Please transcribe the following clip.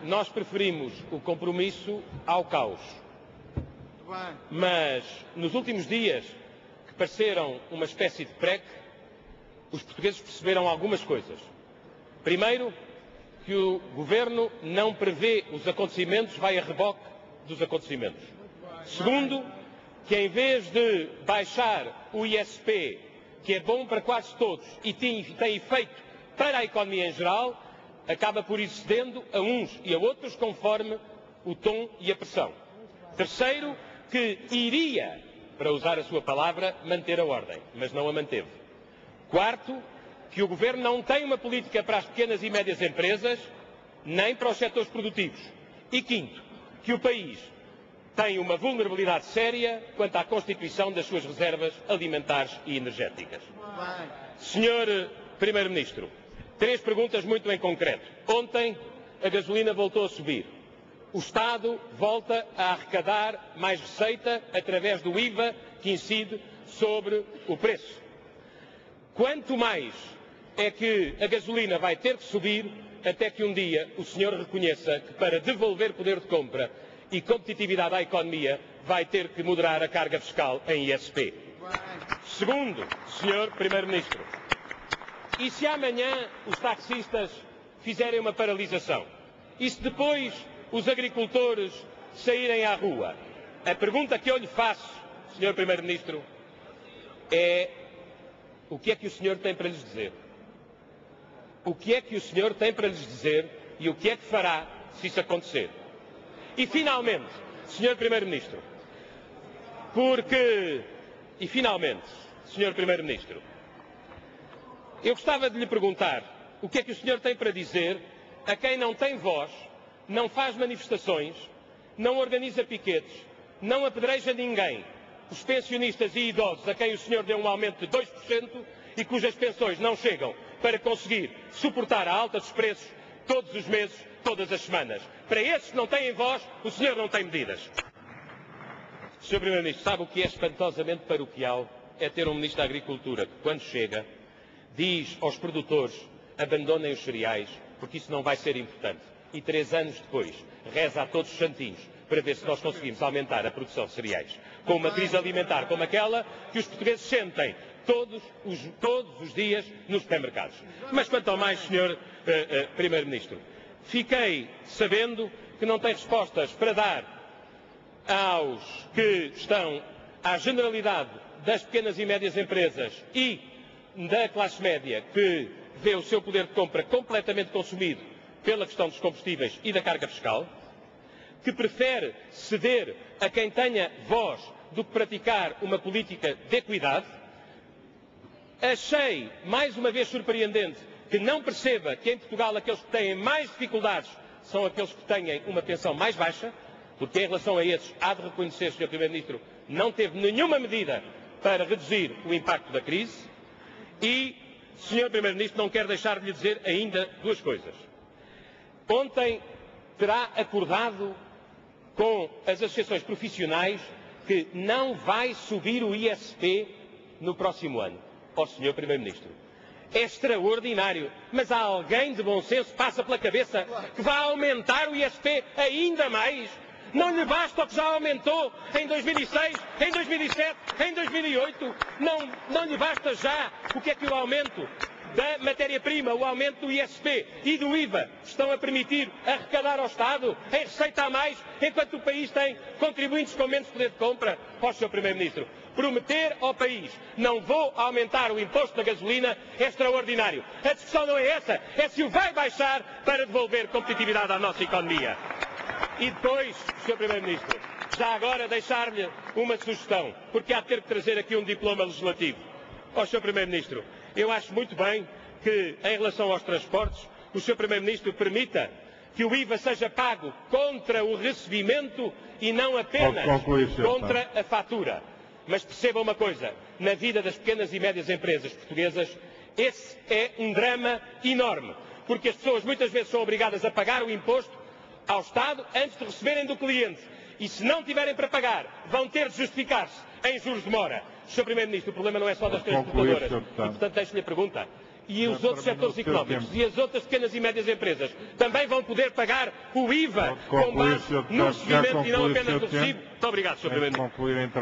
nós preferimos o compromisso ao caos. Mas, nos últimos dias, que pareceram uma espécie de PREC, os portugueses perceberam algumas coisas. Primeiro, que o Governo não prevê os acontecimentos, vai a reboque dos acontecimentos. Segundo, que em vez de baixar o ISP, que é bom para quase todos e tem efeito para a economia em geral, acaba por ir cedendo a uns e a outros conforme o tom e a pressão. Terceiro, que iria, para usar a sua palavra, manter a ordem, mas não a manteve. Quarto, que o Governo não tem uma política para as pequenas e médias empresas, nem para os setores produtivos. E quinto, que o país tem uma vulnerabilidade séria quanto à constituição das suas reservas alimentares e energéticas. Senhor Primeiro-Ministro, 3 perguntas muito em concreto. Ontem a gasolina voltou a subir. O Estado volta a arrecadar mais receita através do IVA que incide sobre o preço. Quanto mais é que a gasolina vai ter que subir até que um dia o senhor reconheça que para devolver poder de compra e competitividade à economia vai ter que moderar a carga fiscal em ISP. Segundo, senhor Primeiro-Ministro, e se amanhã os taxistas fizerem uma paralisação? E se depois os agricultores saírem à rua? A pergunta que eu lhe faço, senhor Primeiro-Ministro, é: o que é que o senhor tem para lhes dizer? O que é que o senhor tem para lhes dizer e o que é que fará se isso acontecer? E finalmente, senhor Primeiro-Ministro, eu gostava de lhe perguntar o que é que o senhor tem para dizer a quem não tem voz, não faz manifestações, não organiza piquetes, não apedreja ninguém, os pensionistas e idosos a quem o senhor deu um aumento de 2% e cujas pensões não chegam para conseguir suportar a alta dos preços todos os meses, todas as semanas. Para esses que não têm voz, o senhor não tem medidas. Sr. Primeiro-Ministro, sabe o que é espantosamente paroquial? É ter um Ministro da Agricultura que, quando chega, diz aos produtores: abandonem os cereais, porque isso não vai ser importante. E 3 anos depois, reza a todos os santinhos para ver se nós conseguimos aumentar a produção de cereais. Com uma crise alimentar como aquela que os portugueses sentem todos os dias nos supermercados. Mas quanto ao mais, Sr. Primeiro-Ministro, fiquei sabendo que não tem respostas para dar aos que estão à generalidade das pequenas e médias empresas e da classe média, que vê o seu poder de compra completamente consumido pela questão dos combustíveis e da carga fiscal, que prefere ceder a quem tenha voz do que praticar uma política de equidade. Achei, mais uma vez, surpreendente que não perceba que em Portugal aqueles que têm mais dificuldades são aqueles que têm uma pensão mais baixa, porque em relação a esses, há de reconhecer, Sr. Primeiro-Ministro, não teve nenhuma medida para reduzir o impacto da crise. E, Sr. Primeiro-Ministro, não quero deixar de lhe dizer ainda 2 coisas. Ontem terá acordado com as associações profissionais que não vai subir o ISP no próximo ano. Ó, Sr. Primeiro-Ministro, é extraordinário, mas há alguém de bom senso que passa pela cabeça que vai aumentar o ISP ainda mais? Não lhe basta o que já aumentou em 2006, em 2007, em 2008? Não lhe basta já o que é que o aumento da matéria-prima, o aumento do ISP e do IVA estão a permitir arrecadar ao Estado em receita a mais, enquanto o país tem contribuintes com menos poder de compra? Ó, Sr. Primeiro-Ministro, prometer ao país não vou aumentar o imposto da gasolina é extraordinário. A discussão não é essa, é se o vai baixar para devolver competitividade à nossa economia. E depois, Sr. Primeiro-Ministro, já agora deixar-lhe uma sugestão, porque há de ter que trazer aqui um diploma legislativo. Ó, Sr. Primeiro-Ministro, eu acho muito bem que, em relação aos transportes, o Sr. Primeiro-Ministro permita que o IVA seja pago contra o recebimento e não apenas contra a fatura. Mas perceba uma coisa, na vida das pequenas e médias empresas portuguesas, esse é um drama enorme, porque as pessoas muitas vezes são obrigadas a pagar o imposto ao Estado antes de receberem do cliente. E se não tiverem para pagar, vão ter de justificar-se em juros de mora. Sr. Primeiro-Ministro, o problema não é só das transportadoras. E, portanto, deixo-lhe a pergunta. e os outros setores económicos e as outras pequenas e médias empresas também vão poder pagar o IVA com base no recebimento e não apenas no recibo. Muito obrigado, Sr. Primeiro-Ministro.